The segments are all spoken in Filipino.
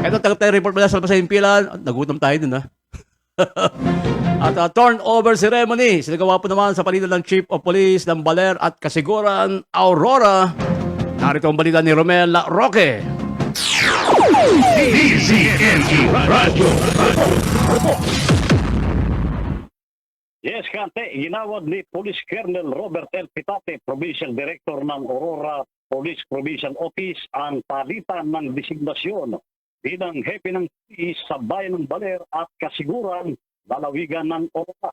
Ito, tagap tayo report mula sa labas sa himpilan. Nagutom tayo dun, ha? At turnover ceremony, sinagawa po naman sa palitan ng Chief of Police ng Baler at Kasiguran, Aurora. Narito ang balita ni Romel Roque. Yes, Kante, ginawad ni Police Colonel Robert L. Pitate, Provincial Director ng Aurora Police Provincial Office, ang palitan ng designasyon bilang hepe ng police sa bayan ng Baler at Kasiguran, lalawigan ng Aurora.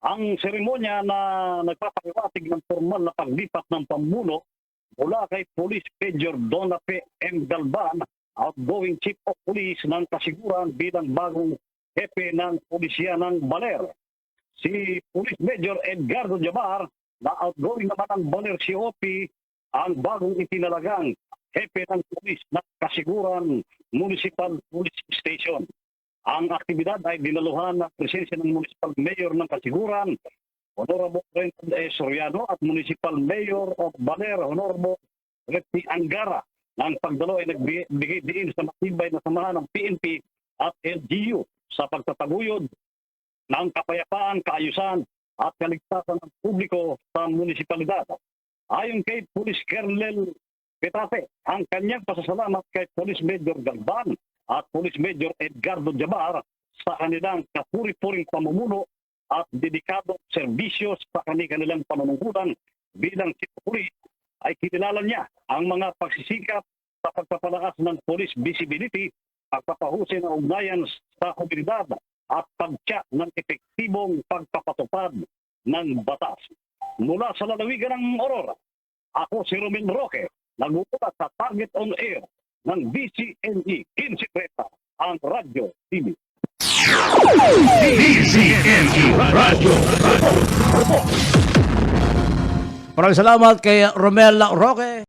Ang seremonya na nagpapahiwatig ng formal na paglipat ng pamuno mula kay Police Major Donna P. M. Galban, outgoing Chief of Police ng Kasiguran bilang bagong hepe ng pulisya ng Baler. Si Police Major Edgardo Jabar, na outgoing naman ng Baler COP, ang bagong itinalagang hepe ng Police ng Kasiguran Municipal Police Station. Ang aktibidad ay dinaluhan ng presensya ng Municipal Mayor ng Kasiguran, Honorable Renton E. Soriano, at Municipal Mayor of Baler, Honorable Repti Angara. Ang pagdalo ay nagbigay diin sa matibay na samahan ng PNP at LGU sa pagtataguyod ng kapayapaan, kaayusan at kaligtasan ng publiko sa munisipalidad. Ayon kay Police Colonel Pitate, ang kanyang pasasalamat kay Police Major Galban at Police Major Edgardo Jabar sa kanilang kapuri-puring pamumuno at dedikadong serbisyo sa kanilang panunungkulan bilang Chief of Police, ay kinilala niya ang mga pagsisikap sa pagpapalakas ng police visibility, pagpapahusay ng ugnayan sa komunidad at pagtiyak ng epektibong pagpapatupad ng batas. Mula sa lalawigan ng Aurora, ako si Romel Roque, nag-uulat sa Target on Air ng DCNE 1530, ang Radyo TV. DCNE Radyo. Maraming salamat kay Romel Roque.